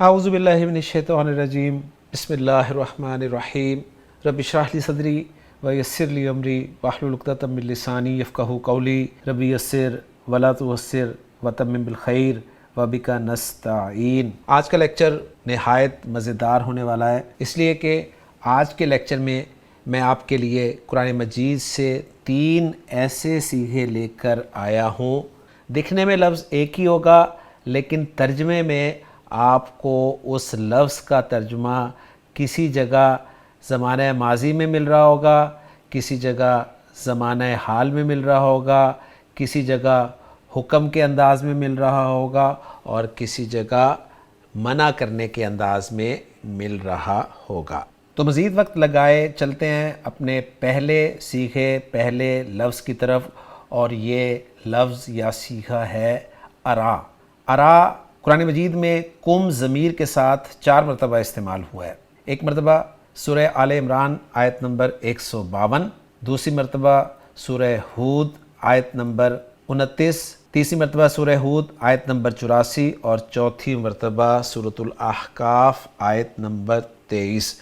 اعوذ باللہ من الشیطان الرجیم بسم اللہ الرحمن الرحیم رب اشرح لی صدری ویسر لی امری واحلل عقدۃ من لسانی یفقہوا قولی رب یسر ولا تعسر وتمم بالخیر وبک نستعین۔ آج کا لیکچر نہایت مزیدار ہونے والا ہے، اس لیے کہ آج کے لیکچر میں آپ کے لیے قرآن مجید سے 3 ایسے صیغے لے کر آیا ہوں۔ دکھنے میں لفظ ایک ہی ہوگا لیکن ترجمے میں آپ کو اس لفظ کا ترجمہ کسی جگہ زمانہ ماضی میں مل رہا ہوگا، کسی جگہ زمانہ حال میں مل رہا ہوگا، کسی جگہ حکم کے انداز میں مل رہا ہوگا اور کسی جگہ منع کرنے کے انداز میں مل رہا ہوگا۔ تو مزید وقت لگائے چلتے ہیں اپنے پہلے صیغے پہلے لفظ کی طرف، اور یہ لفظ یا صیغہ ہے ارا۔ ارا قرآن مجید میں کم ضمیر کے ساتھ 4 مرتبہ استعمال ہوا ہے۔ ایک مرتبہ سورہ آل عمران آیت نمبر 152، دوسری مرتبہ سورہ ہود آیت نمبر 29، تیسری مرتبہ سورہ ہود آیت نمبر 84 اور چوتھی مرتبہ سورۃ الاحقاف آیت نمبر 23۔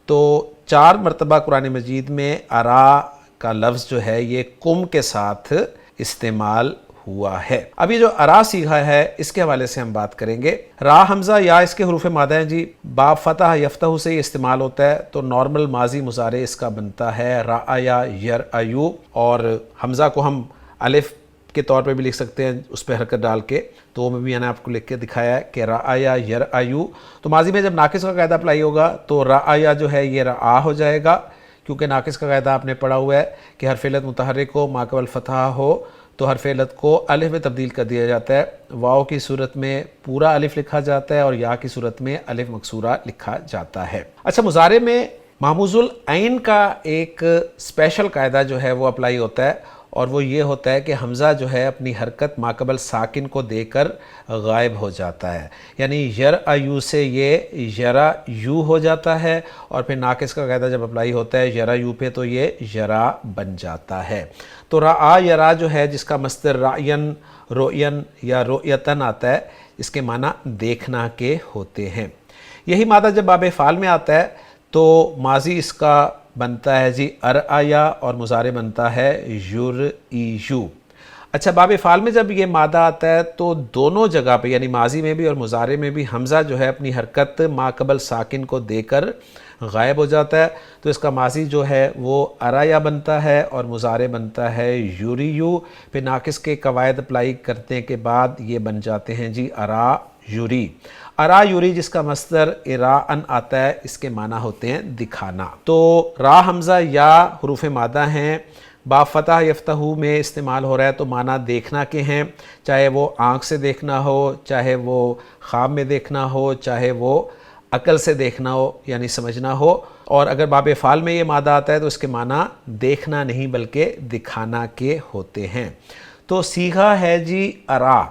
تو 4 مرتبہ قرآن مجید میں ارا کا لفظ جو ہے یہ کم کے ساتھ استعمال ہوا ہے۔ ابھی جو ارا صیغہ ہے اس کے حوالے سے ہم بات کریں گے۔ را حمزہ یا اس کے حروف مادہ ہیں جی، باب فتح یفتح سے استعمال ہوتا ہے، تو نارمل ماضی مضارع اس کا بنتا ہے رعیا یرعیو، اور حمزہ کو ہم الف کے طور پہ بھی لکھ سکتے ہیں اس پہ حرکت ڈال کے، تو وہ میں نے آپ کو لکھ کے دکھایا ہے کہ رعیا یرعیو۔ تو ماضی میں جب ناقص کا قاعدہ اپلائی ہوگا تو رعیا جو ہے یہ رعا ہو جائے گا، کیونکہ ناقص کا قاعدہ آپ نے پڑھا ہوا ہے کہ حرف علت متحرک ہو ما قبل فتح ہو تو حرف علت کو الف میں تبدیل کر دیا جاتا ہے، واو کی صورت میں پورا الف لکھا جاتا ہے اور یا کی صورت میں الف مکسورہ لکھا جاتا ہے۔ اچھا، مضارع میں محموز العین کا ایک اسپیشل قاعدہ جو ہے وہ اپلائی ہوتا ہے، اور وہ یہ ہوتا ہے کہ حمزہ جو ہے اپنی حرکت ماقبل ساکن کو دے کر غائب ہو جاتا ہے، یعنی یرعیو سے یہ یرایو ہو جاتا ہے، اور پھر ناقص کا قاعدہ جب اپلائی ہوتا ہے یرایو پہ تو یہ یرا بن جاتا ہے۔ تو رعا یرا جو ہے جس کا مصدر رعین رؤین یا رؤیتن آتا ہے، اس کے معنی دیکھنا کے ہوتے ہیں۔ یہی مادہ جب باب فعال میں آتا ہے تو ماضی اس کا بنتا ہے جی ارعیا اور مضارع بنتا ہے یرعیو۔ اچھا، باب فعال میں جب یہ مادہ آتا ہے تو دونوں جگہ پہ یعنی ماضی میں بھی اور مضارع میں بھی حمزہ جو ہے اپنی حرکت ما قبل ساکن کو دے کر غائب ہو جاتا ہے، تو اس کا ماضی جو ہے وہ ارعیا بنتا ہے اور مضارع بنتا ہے یریو۔ پھر ناقص کے قواعد اپلائی کرنے کے بعد یہ بن جاتے ہیں جی ارا یری۔ ارا یری جس کا مصدر اراءن آتا ہے، اس کے معنی ہوتے ہیں دکھانا۔ تو را حمزہ یا حروف مادہ ہیں، با فتح یفتح میں استعمال ہو رہا ہے تو معنی دیکھنا کے ہیں، چاہے وہ آنکھ سے دیکھنا ہو، چاہے وہ خواب میں دیکھنا ہو، چاہے وہ عقل سے دیکھنا ہو یعنی سمجھنا ہو، اور اگر باب فعال میں یہ مادہ آتا ہے تو اس کے معنی دیکھنا نہیں بلکہ دکھانا کے ہوتے ہیں۔ تو صیغہ ہے جی ارا۔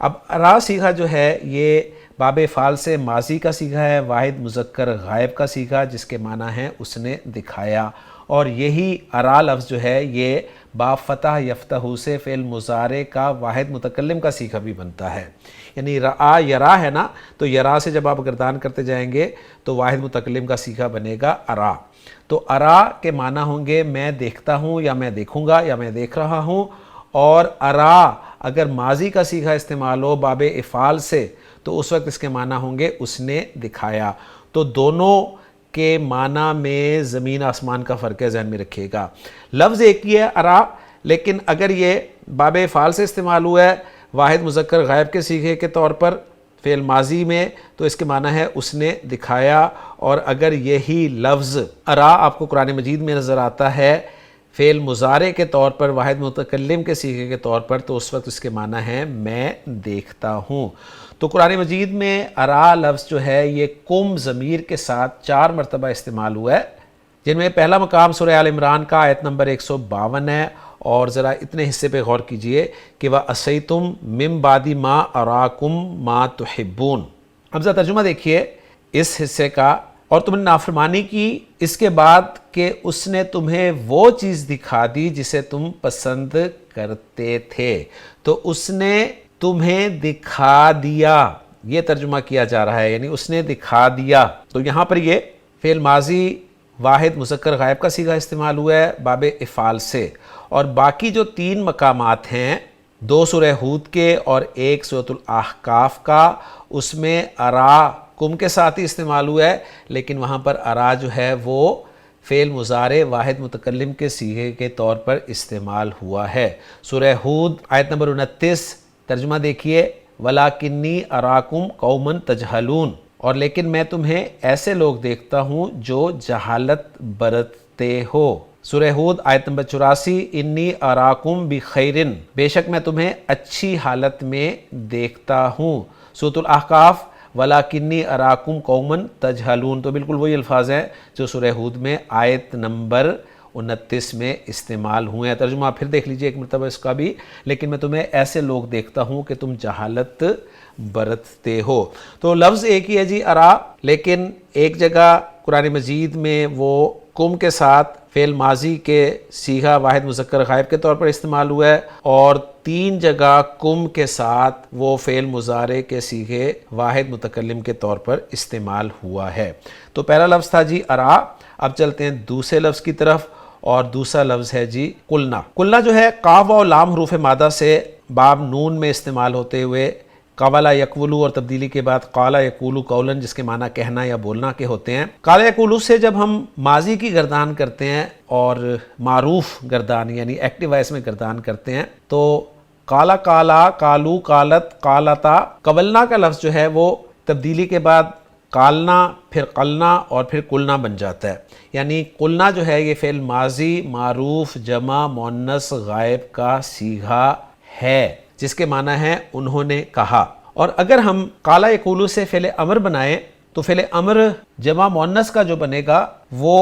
اب ارا صیغہ جو ہے یہ باب فعال سے ماضی کا صیغہ ہے، واحد مذکر غائب کا صیغہ، جس کے معنی ہیں اس نے دکھایا، اور یہی ارا لفظ جو ہے یہ باب فتح یفتح سے فعل مضارع کا واحد متکلم کا صیغہ بھی بنتا ہے، یعنی رعا یرا ہے نا، تو یرا سے جب آپ گردان کرتے جائیں گے تو واحد متکلم کا صیغہ بنے گا ارا۔ تو ارا کے معنی ہوں گے میں دیکھتا ہوں یا میں دیکھوں گا یا میں دیکھ رہا ہوں، اور ارا اگر ماضی کا صیغہ استعمال ہو باب افعال سے تو اس وقت اس کے معنی ہوں گے اس نے دکھایا۔ تو دونوں کے معنی میں زمین آسمان کا فرق ہے، ذہن میں رکھیے گا۔ لفظ ایک ہی ہے ارا، لیکن اگر یہ باب افعال سے استعمال ہوا ہے واحد مذکر غائب کے صیغے کے طور پر فعل ماضی میں تو اس کے معنی ہے اس نے دکھایا، اور اگر یہی لفظ ارا آپ کو قرآن مجید میں نظر آتا ہے فعل مضارع کے طور پر واحد متکلم کے صیغے کے طور پر تو اس وقت اس کے معنی ہے میں دیکھتا ہوں۔ تو قرآن مجید میں ارا لفظ جو ہے یہ کم ضمیر کے ساتھ 4 مرتبہ استعمال ہوا ہے، جن میں پہلا مقام سورہ آل عمران کا آیت نمبر 152 ہے، اور ذرا اتنے حصے پہ غور کیجئے کہ وَأَسَيْتُم مِّن بَعْدِ مَا أَرَاكُم مَا تُحِبُّونَ۔ اب ذرا ترجمہ دیکھیے اس حصے کا، اور تم نے نافرمانی کی اس کے بعد کہ اس نے تمہیں وہ چیز دکھا دی جسے تم پسند کرتے تھے، تو اس نے تمہیں دکھا دیا یہ ترجمہ کیا جا رہا ہے، یعنی اس نے دکھا دیا۔ تو یہاں پر یہ فعل ماضی واحد مذکر غائب کا صیغہ استعمال ہوا ہے باب افعال سے، اور باقی جو 3 مقامات ہیں، 2 سورہ ہود کے اور 1 سورۃ الاحقاف کا، اس میں اراکم کے ساتھ ہی استعمال ہوا ہے، لیکن وہاں پر ارا جو ہے وہ فعل مضارع واحد متکلم کے صیغے کے طور پر استعمال ہوا ہے۔ سورہ ہود آیت نمبر 29 ترجمہ دیکھیے، وَلَٰكِنِّي أَرَاكُمْ قَوْمًا تَجْهَلُونَ، اور لیکن میں تمہیں ایسے لوگ دیکھتا ہوں جو جہالت برتتے ہو۔ سورہ ہود آیت نمبر 84، انی اراکم بخیرن، بے شک میں تمہیں اچھی حالت میں دیکھتا ہوں۔ سورۃ الاحقاف، وَلَٰكِنِّي أَرَاكُمْ قَوْمًا تَجْهَلُونَ، تو بالکل وہی الفاظ ہیں جو سورہ ہود میں آیت نمبر 29 میں استعمال ہوئے ہیں۔ ترجمہ پھر دیکھ لیجئے ایک مرتبہ اس کا بھی، لیکن میں تمہیں ایسے لوگ دیکھتا ہوں کہ تم جہالت برتتے ہو۔ تو لفظ ایک ہی ہے جی، ارا، لیکن ایک جگہ قرآن مجید میں وہ کم کے ساتھ فعل ماضی کے صیغہ واحد مذکر غائب کے طور پر استعمال ہوا ہے، اور 3 جگہ کم کے ساتھ وہ فعل مضارع کے صیغے واحد متکلم کے طور پر استعمال ہوا ہے۔ تو پہلا لفظ تھا جی ارا۔ اب چلتے ہیں دوسرے لفظ کی طرف، اور دوسرا لفظ ہے جی قلنا۔ قلنا جو ہے قاف و لام حروف مادہ سے باب نون میں استعمال ہوتے ہوئے قولا یقولو اور تبدیلی کے بعد قالا یقولو قولن، جس کے معنی کہنا یا بولنا کے ہوتے ہیں۔ قالا یقولو سے جب ہم ماضی کی گردان کرتے ہیں اور معروف گردان یعنی ایکٹیو وائس میں گردان کرتے ہیں، تو قالا قالا، قالو قالت، قالتا، قولنا کا لفظ جو ہے وہ تبدیلی کے بعد قالنا، پھر قلنا اور پھر قلنا بن جاتا ہے۔ یعنی قلنا جو ہے یہ فعل ماضی معروف جمع مؤنث غائب کا صیغہ ہے، جس کے معنی ہے انہوں نے کہا۔ اور اگر ہم قالا یقولو سے فعل امر بنائیں تو فعل امر جمع مؤنث کا جو بنے گا وہ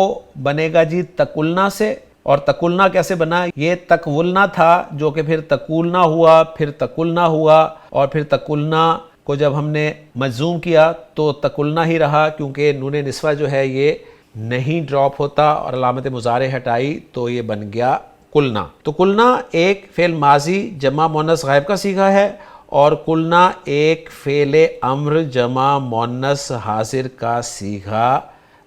بنے گا جی تقلنا سے، اور تقلنا کیسے بنا؟ یہ تقولنا تھا جو کہ پھر تقولنا ہوا، پھر تقلنا ہوا، اور پھر تقلنا کو جب ہم نے مجزوم کیا تو تقلنا ہی رہا، کیونکہ نون نسوہ جو ہے یہ نہیں ڈراپ ہوتا، اور علامت مضارع ہٹائی تو یہ بن گیا قلنا۔ تو قلنا ایک فعل ماضی جمع مؤنث غائب کا صیغہ ہے، اور قلنا ایک فعل امر جمع مؤنث حاضر کا صیغہ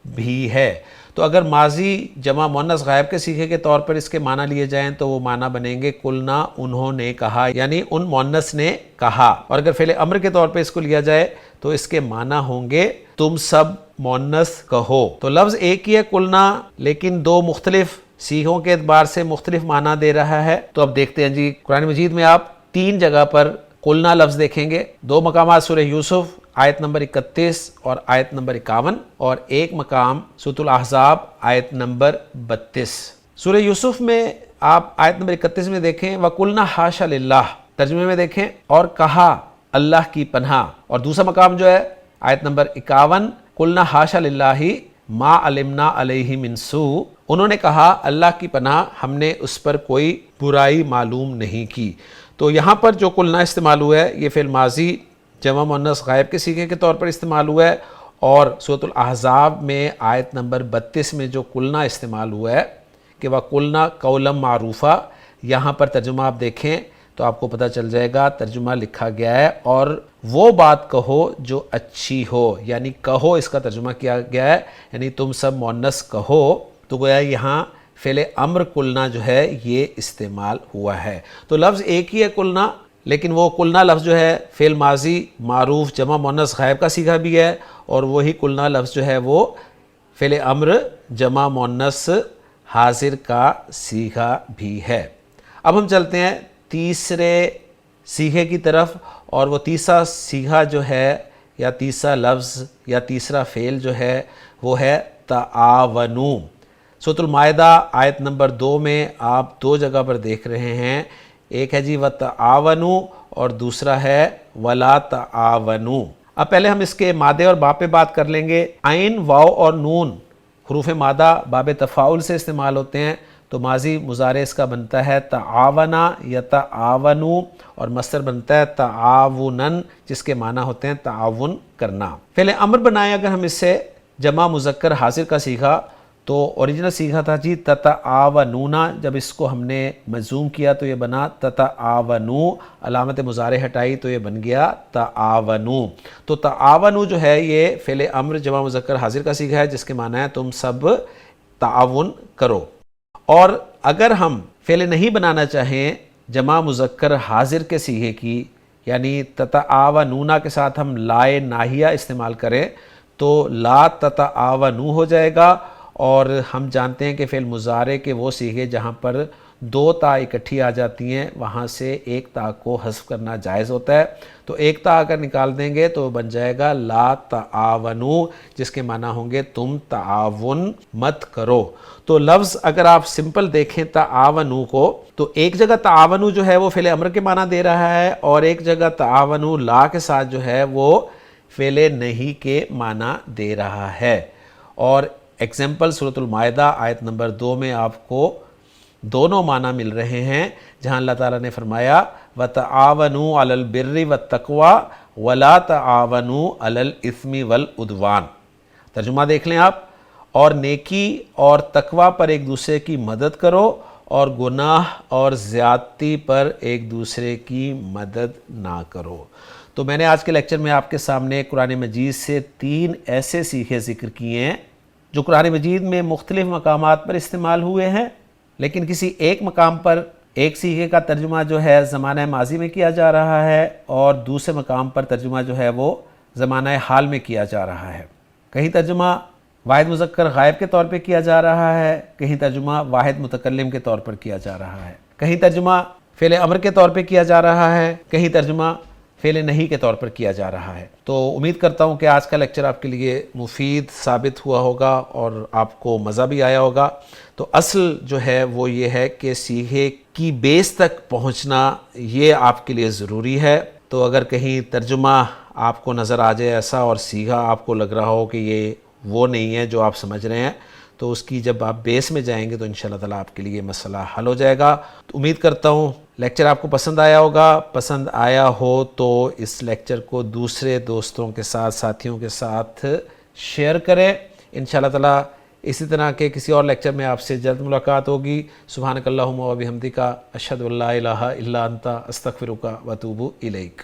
بھی ہے۔ تو اگر ماضی جمع مؤنث غائب کے صیغے کے طور پر اس کے معنی لیے جائیں تو وہ معنی بنیں گے قلنا، انہوں نے کہا، یعنی ان مؤنث نے کہا۔ اور اگر فعل امر کے طور پہ اس کو لیا جائے تو اس کے معنی ہوں گے تم سب مؤنث کہو۔ تو لفظ ایک ہی ہے قلنا، لیکن 2 مختلف صیغوں کے اعتبار سے مختلف معنی دے رہا ہے۔ تو اب دیکھتے ہیں جی، قرآن مجید میں آپ 3 جگہ پر قلنا لفظ دیکھیں گے۔ 2 مقامات سورہ یوسف آیت نمبر 31 اور آیت نمبر 51، اور ایک مقام سورۃ الاحزاب آیت نمبر 32۔ سورہ یوسف میں آپ آیت نمبر 31 میں دیکھیں وَقُلْنَا حَاشَ لِلَّهِ، ترجمے میں دیکھیں اور کہا اللہ کی پناہ، اور دوسرا مقام جو ہے آیت نمبر 51، قُلْنَا حَاشَ لِلَّهِ مَا عَلِمْنَا عَلَيْهِ مِنْ سُوءٍ، انہوں نے کہا اللہ کی پناہ، ہم نے اس پر کوئی برائی معلوم نہیں کی۔ تو یہاں پر جو قلنا استعمال ہوا ہے یہ فعل ماضی جمع مؤنث غائب کے صیغے کے طور پر استعمال ہوا ہے، اور سورۃ الاحزاب میں آیت نمبر 32 میں جو قلنا استعمال ہوا ہے کہ وَقُلْنَا قَوْلًا مَعْرُوفًا، یہاں پر ترجمہ آپ دیکھیں تو آپ کو پتہ چل جائے گا، ترجمہ لکھا گیا ہے اور وہ بات کہو جو اچھی ہو، یعنی کہو اس کا ترجمہ کیا گیا ہے، یعنی تم سب مؤنث کہو۔ تو گویا یہاں فعل امر قلنا جو ہے یہ استعمال ہوا ہے۔ تو لفظ ایک ہی ہے قلنا، لیکن وہ قلنا لفظ جو ہے فعل ماضی معروف جمع مؤنث غائب کا صیغہ بھی ہے، اور وہی قلنا لفظ جو ہے وہ فعل امر جمع مؤنث حاضر کا صیغہ بھی ہے۔ اب ہم چلتے ہیں تیسرے صیغے کی طرف، اور وہ تیسرا صیغہ جو ہے یا تیسرا لفظ یا تیسرا فعل جو ہے وہ ہے تعاونوا۔ سورۃ المائدہ آیت نمبر 2 میں آپ 2 جگہ پر دیکھ رہے ہیں، ایک ہے جی وَتَعَاوَنُوا اور دوسرا ہے وَلَا تَعَاوَنُوا۔ اب پہلے ہم اس کے مادے اور باب پہ بات کر لیں گے۔ عین، واو اور نون حروف مادہ باب تفاعل سے استعمال ہوتے ہیں، تو ماضی مضارع اس کا بنتا ہے تعاونا یا تعاونوا، اور مصدر بنتا ہے تعاونن، جس کے معنی ہوتے ہیں تعاون کرنا۔ فعل امر بنائے اگر ہم اس سے جمع مذکر حاضر کا صیغہ، تو اوریجنل سیکھا تھا جی تتعاونونا، جب اس کو ہم نے مجزوم کیا تو یہ بنا تتعاونو، علامت مضارع ہٹائی تو یہ بن گیا تعاونو۔ تو تعاونو جو ہے یہ فعل امر جمع مذکر حاضر کا سیکھا ہے، جس کے معنی ہے تم سب تعاون کرو۔ اور اگر ہم فعل نہیں بنانا چاہیں جمع مذکر حاضر کے صیغے کی، یعنی تتعاونونا کے ساتھ ہم لائے ناہیہ استعمال کریں تو لا تتعاونو ہو جائے گا، اور ہم جانتے ہیں کہ فعل مضارع کے وہ صیغے جہاں پر دو تا اکٹھی آ جاتی ہیں وہاں سے ایک تا کو حذف کرنا جائز ہوتا ہے، تو ایک تا اگر نکال دیں گے تو بن جائے گا لا تعاونو، جس کے معنی ہوں گے تم تعاون مت کرو۔ تو لفظ اگر آپ سمپل دیکھیں تعاونو کو، تو ایک جگہ تعاونو جو ہے وہ فعل امر کے معنی دے رہا ہے، اور ایک جگہ تعاونو لا کے ساتھ جو ہے وہ فعل نہیں کے معنی دے رہا ہے۔ اور ایگزامپل سورۃ المائدہ آیت نمبر 2 میں آپ کو دونوں معنی مل رہے ہیں، جہاں اللہ تعالیٰ نے فرمایا وَتَعَاوَنُوا عَلَى الْبِرِّ وَالتَّقْوَى وَلَا تَعَاوَنُوا عَلَى الْإِثْمِ وَالْعُدْوَانِ۔ ترجمہ دیکھ لیں آپ، اور نیکی اور تقوی پر ایک دوسرے کی مدد کرو، اور گناہ اور زیادتی پر ایک دوسرے کی مدد نہ کرو۔ تو میں نے آج کے لیکچر میں آپ کے سامنے قرآن مجید سے 3 ایسے صیغے ذکر کیے ہیں جو قرآن مجید میں مختلف مقامات پر استعمال ہوئے ہیں، لیکن کسی ایک مقام پر ایک صیغے کا ترجمہ جو ہے زمانہ ماضی میں کیا جا رہا ہے، اور دوسرے مقام پر ترجمہ جو ہے وہ زمانہ حال میں کیا جا رہا ہے۔ کہیں ترجمہ واحد مذکر غائب کے طور پہ کیا جا رہا ہے، کہیں ترجمہ واحد متکلم کے طور پر کیا جا رہا ہے، کہیں ترجمہ فعل امر کے طور پہ کیا جا رہا ہے، کہیں ترجمہ فعل نہیں کے طور پر کیا جا رہا ہے۔ تو امید کرتا ہوں کہ آج کا لیکچر آپ کے لیے مفید ثابت ہوا ہوگا اور آپ کو مزہ بھی آیا ہوگا۔ تو اصل جو ہے وہ یہ ہے کہ صیغے کی بیس تک پہنچنا یہ آپ کے لیے ضروری ہے۔ تو اگر کہیں ترجمہ آپ کو نظر آ جائے ایسا اور صیغہ آپ کو لگ رہا ہو کہ یہ وہ نہیں ہے جو آپ سمجھ رہے ہیں، تو اس کی جب آپ بیس میں جائیں گے تو انشاءاللہ تعالیٰ آپ کے لیے مسئلہ حل ہو جائے گا۔ تو امید کرتا ہوں لیکچر آپ کو پسند آیا ہوگا۔ پسند آیا ہو تو اس لیکچر کو دوسرے دوستوں کے ساتھ، ساتھیوں کے ساتھ شیئر کریں۔ انشاءاللہ تعالیٰ اسی طرح کے کسی اور لیکچر میں آپ سے جلد ملاقات ہوگی۔ سبحانک اللہم و بحمدک، اشہد ان لا الہ الا انت، استغفرک و اتوب الیک۔